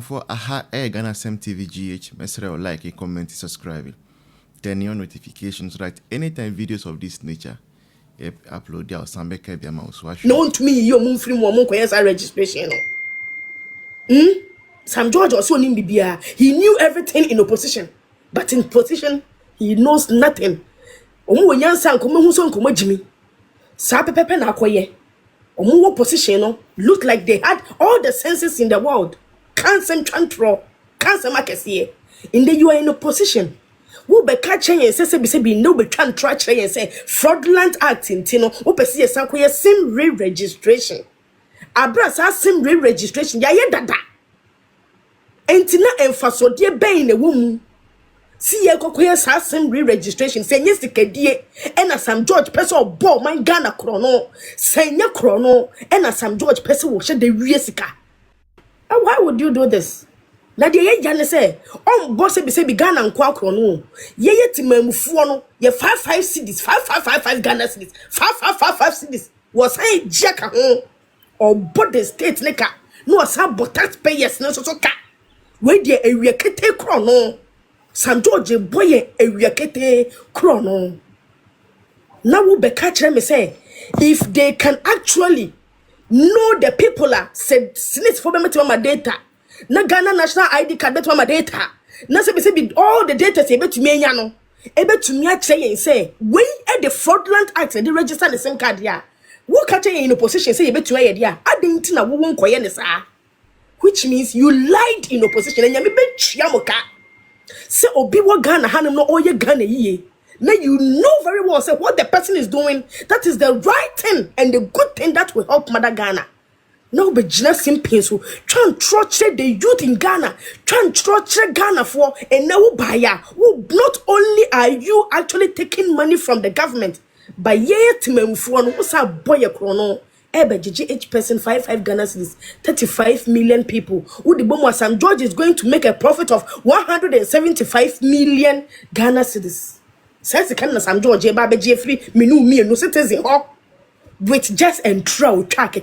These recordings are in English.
for aha Ghana Sem TV GH. Mesre like, comment, subscribe. Turn on notifications so that anytime videos of this nature upload there or somebody be a mouse watch. No to me, your moon free woman registration. Sam George also knew Bibia. He knew everything in opposition, but in position he knows nothing. Omu nyansa nkomo hu so nkomo jimi. Sa pepepe na akoye. Omu opposition looked like they had all the senses in the world. Cancer control, cancer makesi. In the you are in opposition. Wo be catch and say be no be can try and say fraudulent acting tino wo pese ye san koye sim re-registration. Abrasa sim re-registration ya ye dada. Entina emfaso de ben na wo see ye kokoye sa sim re-registration say nye sikadie ena Sam George pese obo man Ghana krono say nye krono ena Sam George pese wo hye de wie sika. Why would you do this? Na de ye jane say on boss be say be Ghana nko akrono ye timamufuo no ye 55 cedis 5555 Ghana cedis 5555 cedis was say jeka ho or body state neka no was have taxpayers no so ka we de ewie kete krono Sam George boy ewie kete krono na wo be catch me say if they can actually know the people are said snitch for me to my data na Ghana national ID card beto my data na say be all the data say betumi anya no e betumi a kire say we at the fraudulent act they register the same card ya wo ka kire in opposition say e betumi aye dia adenti na wo nkoye ne saa which means you lied in opposition and yami betwa moka say obi wo Ghana hanem no oye Ghana yiye. Now you know very well say what the person is doing, that is the right thing and the good thing that will help Mother Ghana. Now be just simple so try and torture the youth in Ghana, try and torture Ghana for and now buyer. Not only are you actually taking money from the government, but yet memfuan what's a boy a chrono. Each person 55 Ghana cedis, 35 million people. Who the bomb Sam George is going to make a profit of 175 million Ghana cedis. Says can Sam George Baba Jeffrey minu me no citizen with just and throw track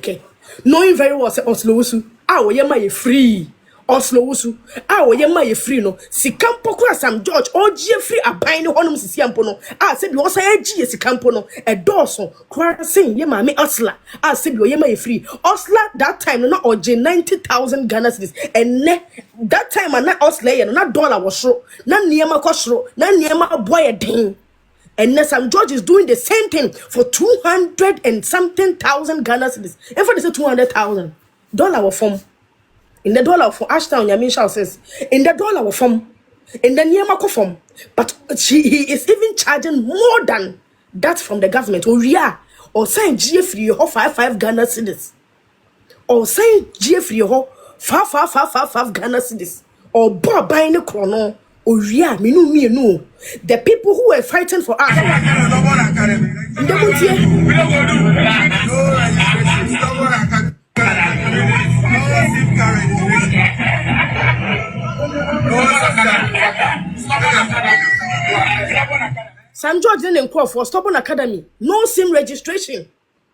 knowing very well say Oslo ah ye ma free Oslo ah ye ma free no sikampo kura Sam George o Jeffrey aban ne honum sisiampo no ah se bi wo say agi sikampo no e doso kura sin ye ma me Osla ah se bi ye ma free Osla that time no oje 90,000 Ghana cedis and that time na Osla ye no na dollar was shro na niema ko shro na niema boy den and Sam George is doing the same thing for 200 and something thousand Ghana cedis. And for they say $200,000 was from in the dollar for Ashtown Yamin Shaw says in the dollar was from in the Niamako form, but he is even charging more than that from the government. Or yeah, or saying GF ho 55 Ghana cedis, or saying GF ho 5 Ghana cedis, or Bob buying a chrono. Oh yeah, me no. The people who were fighting for us. Sam George didn't call for Stubborn Academy. No SIM registration.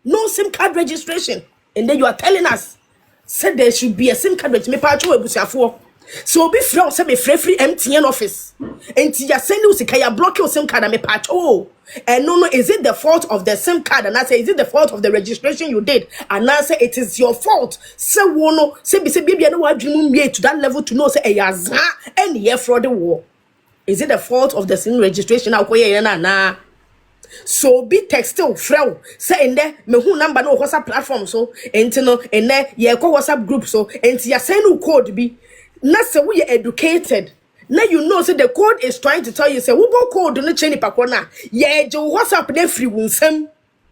No SIM card registration. And then you are telling us, said there should be a SIM card registration. So be free say be free MTN office. And you send you say block your SIM card and me patch. Oh, and no, is it the fault of the SIM card? And I say, is it the fault of the registration you did? And I say it is your fault. Say no, say baby, I know what dream me to that level to know say yaza and here for the war. Is it the fault of the SIM registration? Na. So be textile frau say in there me who number no WhatsApp platform so and no and there ye ko WhatsApp group so and ya send code be. Na say we are educated. Now you know say the code is trying to tell you say we go code no change pakona. Ye je WhatsApp na free wunsem.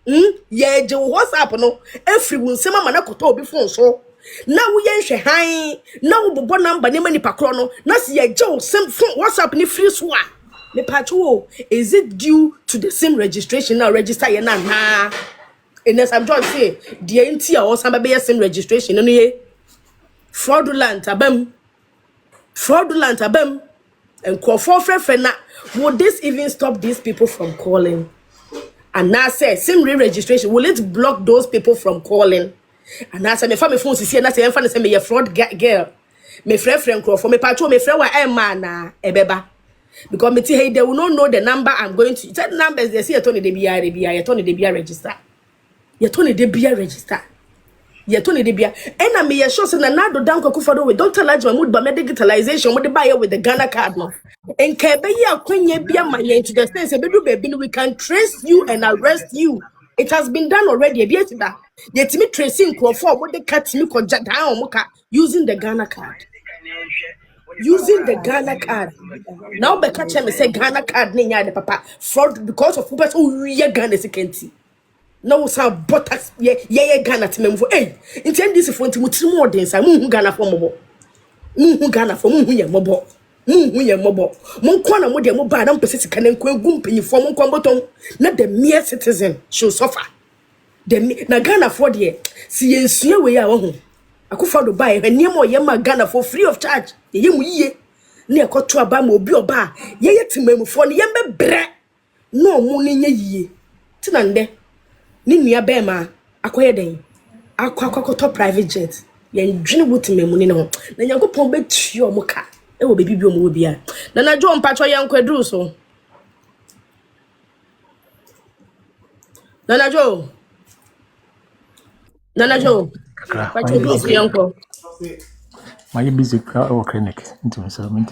Ye je WhatsApp no every wunsem ama na koto obi phone so. Na we yenhwe han na wo bobo number ne mani pakro no na say ye je sem phone WhatsApp ni free so a. Me pacho is it due to the same registration now register ye na and Sam George say the enti a wo sam be same registration no ye fraudulent abem and call for friend. Would this even stop these people from calling? And now say SIM re-registration, will it block those people from calling? And now say me phone see and I say me say me a fraud girl. me friend crop for me patcho me friend wa Emma na ebeba. Because me hey, they will not know the number I'm going to. That numbers they see a Tony de Bia, a Tony de Bia register. Your Tony de Bia register. Your Tony de Bia. And I may show some Nana Addo down Kokufado with don't tell my mood by digitalization with the buyer with the Ghana card. No. And Kebeya Quenya Bia my to the sense baby we can trace you and arrest you. It has been done already. Yet me tracing for what they cut me using the Ghana card. Using the Ghana card. Now be catch me say Ghana card ninya the papa fraud because of people who we Ghana security. Now some botax ye Ghana to for hey intend this for ntimu more than say mu Ghana for mobo. Mu Ghana for mu ye mobo. Mu ye mobo. Mon kwa na mo de mo ba na mpese sika na nkwa gu mpanyifo mo nkwa boton na the mere citizen should suffer. The na Ghana for there si ensua we ya wo ho. Akufado buy eniemo ye ma Ghana for free of charge. Ye mu yiye. Na ekoto aba ma obi oba ye timamufo ne ye bebre no mu ne nya yiye tinande ni nua be ma akoye den akwakoto private jet ye dwene wotimamu ne ho na Nyankopon betuo mo ka e wo bebi bi o mo bia na na jo mpacho ye nkwaduru so Nana Jo mpacho du so yanko my busy or clinic into some.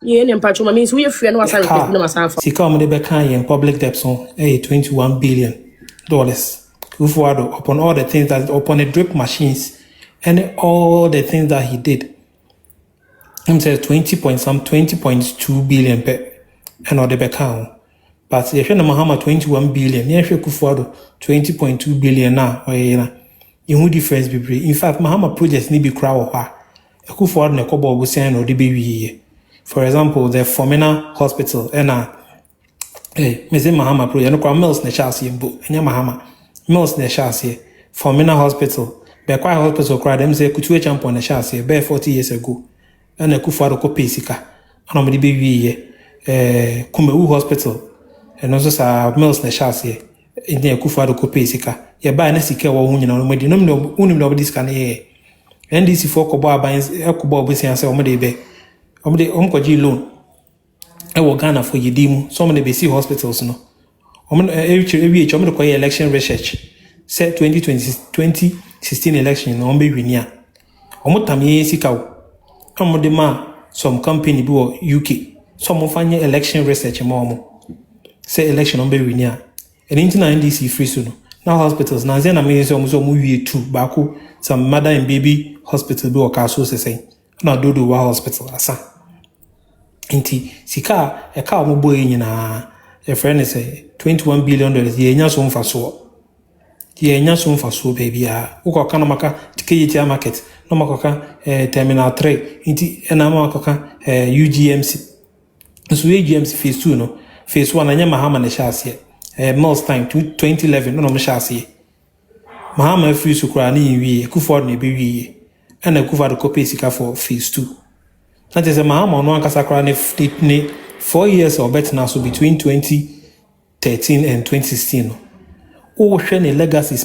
ye ne mpacho ma means we free na wasa request na wasa fa Sika on the back in public debt so $21 billion. Ufuado upon all the things that upon the drip machines and all the things that he did. Him says 20.2 billion per and all the back. But if you're Mahama 21 billion, yeah, Kufuado 20.2 billion now or in difference be. In fact, Mahama projects need be crowd or Kufuado ne kobo will send or the baby. For example, the Fomena Hospital and Mese Mahama project no kwa Mills ne chasi mbo enya Mahama Mills ne chasi Fomena Hospital be kwa hospital kwa dem say kutuwe champion ne chasi be 40 years ago and Kufuado ko pesika ana mo de be wiye Kumewu Hospital and also sa Mills ne chasi enya Kufuado ko pesika ye ba na sika wo hu nyina no modi no unim no be sika ne NDC for ko ba ban ekobo obusia say o mo de be omkoji loan ewo Ghana for Yedimu some of the BC hospitals no every election research said 2016 election no be winia omotamye sika omodema some company bi UK some fanya election research mo say election no be winia and into NDC free so no now hospitals na zena me say omo wie two baako some mother and baby hospital bi o ka so say na dodo wa hospital asa inti sika eka omobo nyina e friend say $21 billion ye nya so mfa so baby uko kana maka tiketi market no makoka terminal 3 inti ena makoka UGMC so UGMC phase 2 no phase 1 anya Mahama ne shase most time 2011 no shase Mahama free so kra na yiwie Kufuado na be wie ena Kufuado copy sika for phase 2. That is a Mahama no ankasa kra ne 4 years or better now, so between 2013 and 2016. Oh, share a legacy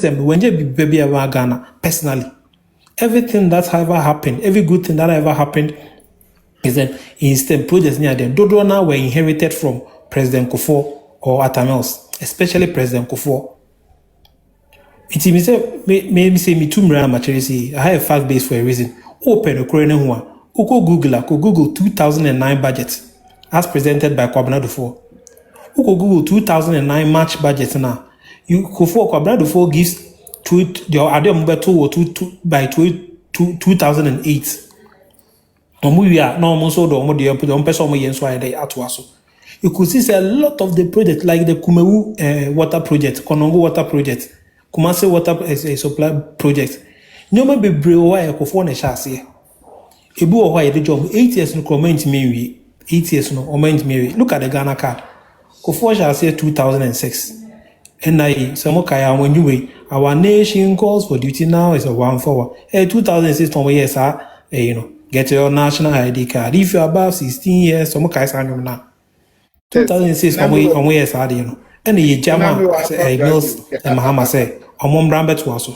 when you be baby around Ghana personally. Everything that ever happened, every good thing that ever happened is that instant projects near them. Dodo now were inherited from President Kufuor or Atamels, especially President Kufuor. It means maybe say me too maturity. I have a fact base for a reason. Open a corner one. Google 2009 budget as presented by Kwabena Dufo. Google 2009 March budget now. You Kufuor Kwabena Dufo gives the Adem Beto by 2008. You could see a lot of the projects like the Kumewu water project, Konongo water project, Kumase water supply project. Nyoma be brewa ya Kufuor ne shase. Ebu owa the job 8 years no comment me 8 years no comment me. Look at the Ghana card. Kufuor shase 2006. And I some kaya when you way our nation calls for duty now is a 1-4. 2006 years you know get your national ID card. If you're above 16 years, some kaya now. 2006 on we yes ade no and ye jama Mills and Mahama say omom brambe to aso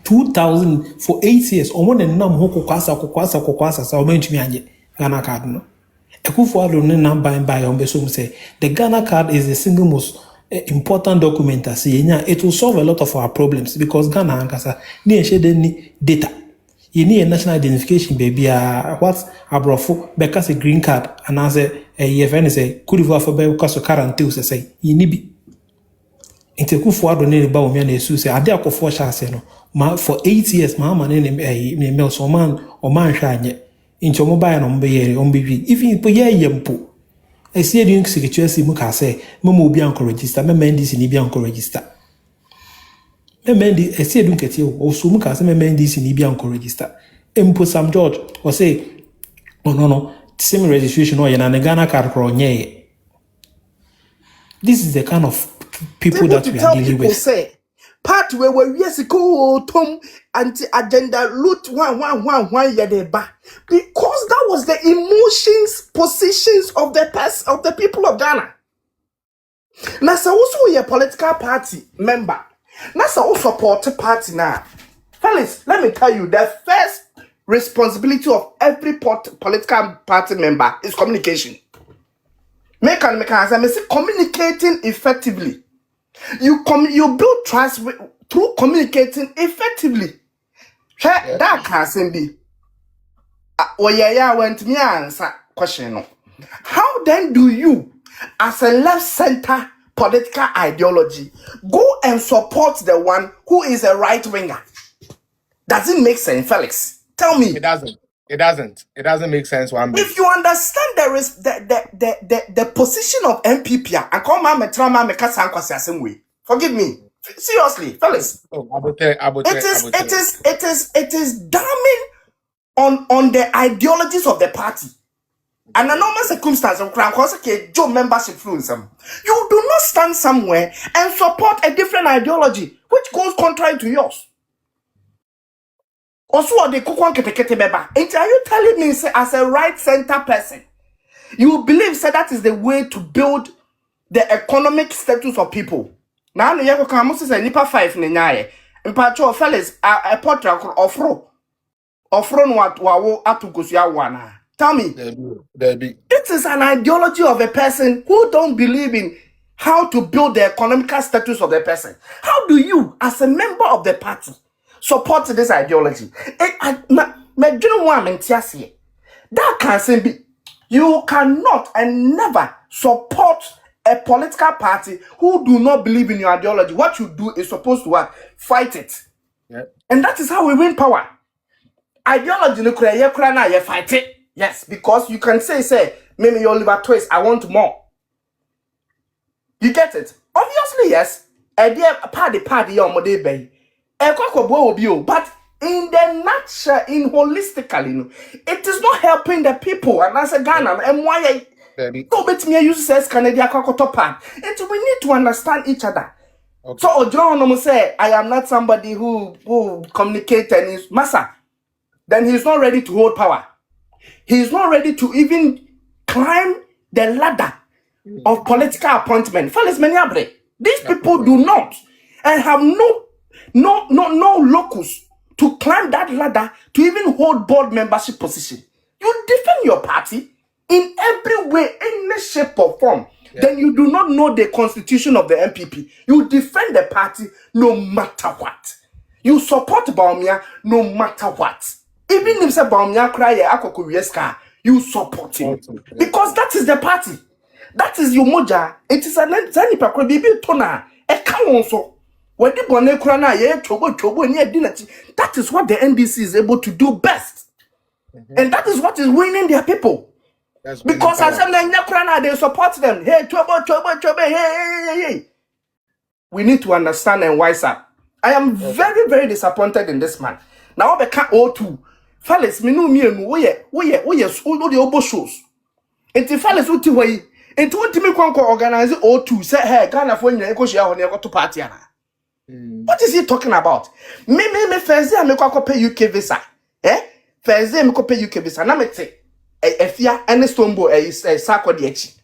2000 for 8 years omon nam ho kokwasa sa omentumi anye Ghana card no Akufo-Addo ne nam by on besom say the Ghana card is the single most important document as it will solve a lot of our problems because Ghana ankasa ni enhye data you need a national identification baby what abrofo because a green card and as a friend say could you for because quarantine say you need be into Akufo-Addo ne ba omi na esu say ade akofo sha ase no for 8 years mama ne mail so man o man hwa anye into mobile no mbe yere on be even po ye yempo I see a drink secretary muka say Momo be uncle register, my mandis in Ibia uncle register. My mandi, I see a drink at you, or so muka say my mandis in Ibia uncle register. Impo Sam George, or say, oh no, same registration or a Ghana card or nye. This is the kind of people that we are dealing with. Say, part where we yes go Tom anti-agenda loot one yadeba. Because that was the emotions, positions of the people of Ghana. Nasa also a political party member. Nasa also support party now. Fellas, let me tell you, the first responsibility of every political party member is communication. Make I say communicating effectively. You build trust through communicating effectively. That can be. Went me answer question. How then do you, as a left-center political ideology, go and support the one who is a right-winger? Does it make sense, Felix? Tell me. It doesn't. It doesn't make sense one bit. If you understand the position of MPP, and call my metrama make us Kwasia same way. Forgive me. Seriously, Felix. It is damning on the ideologies of the party. And a normal circumstance of Joe membership fluency. You do not stand somewhere and support a different ideology which goes contrary to yours. Also, the Kukwan Kete Beba. Are you telling me, say, as a right center person, you believe, say, that is the way to build the economic status of people? Now, you have to say, Nipa 5 Nenyaye. In Pacho, fellas, a portrait of what Wawo Atukusia Wana. Tell me, it is an ideology of a person who don't believe in how to build the economical status of the person. How do you, as a member of the party, support this ideology? That can be. You cannot and never support a political party who do not believe in your ideology. What you do is supposed to fight it. Yeah. And that is how we win power. Ideology no you fight it. Yes, because you can say, maybe your liver twist, I want more. You get it? Obviously, yes. Idea party your mode bay. But in the nutshell, in holistically, it is not helping the people. And as a Ghana, and why go bet me use says Canadian Cocotopan. And we need to understand each other. Okay. So John say, I am not somebody who communicates and is massa. Then he's not ready to hold power. He's not ready to even climb the ladder of political appointment. Fellas, these people do not and have no locus to climb that ladder to even hold board membership position. You defend your party in every way, any shape or form. Yeah. Then you do not know the constitution of the MPP. You defend the party no matter what. You support Baumia no matter what. Even if say Baumia cry akokuriyeska, you support him. Because that is the party. That is your moja. It is an nipa kro bibi tona e ka won so. That is what the NDC is able to do best. Mm-hmm. And that is what is winning their people. Because as they support them. Hey, trouble, hey. We need to understand and wise up. I am very, very disappointed in this man. Now I can't O2. Fellas, me no me we the Obolo shows. And the fellas uti way. And to me organize O2 say hey Ghana for you go share on your party. What is he talking about? Me Thursday I go pay UK visa. Thursday I go pay UK visa. Na me say efia ene stombo is sako de echi.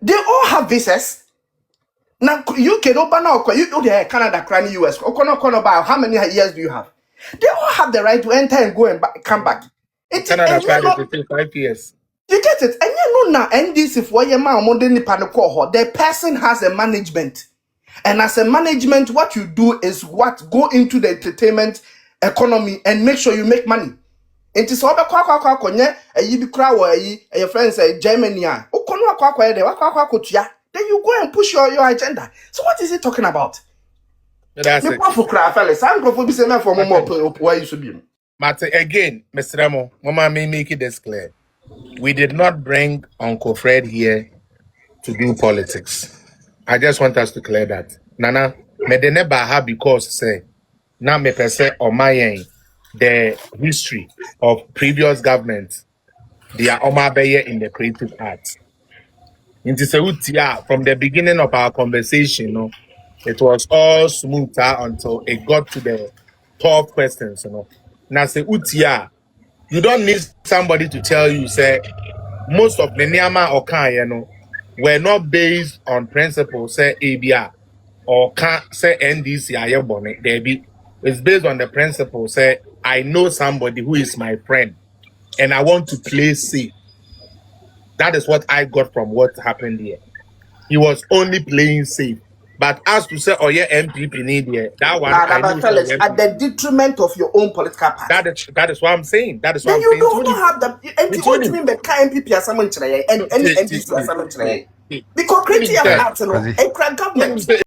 They all have visas. Now UK no banner you Canada, Ukraine, US. About how many years do you have? They all have the right to enter and go and come back. Canada tried it 5 years. You get it? And you know now, NDC for your man the person has a management. And as a management, what you do is go into the entertainment economy and make sure you make money. It is all the your friends say Germany. Then you go and push your agenda. So what is he talking about? That's it. But again, Mr. Remo, Mama may make it this clear. We did not bring Uncle Fred here to do politics. I just want us to clear that. Nana, me de neba ha because say na me pese or my the history of previous governments. They are omabeye in the creative arts. From the beginning of our conversation, it was all smooth until it got to the tough questions, Now say utia, you don't need somebody to tell you, say, most of the Nyama or Kan, were not based on principles, say ABR or can't say NDC ayebone. It's based on the principle, say, I know somebody who is my friend and I want to play safe. That is what I got from what happened here. He was only playing safe. But as to say, oh yeah, MPP need here, that one I know at the detriment of your own political party. That is what I'm saying. That is what then I'm saying. You don't have the MPP as someone today and any MPP as someone today. Because creative arts, government.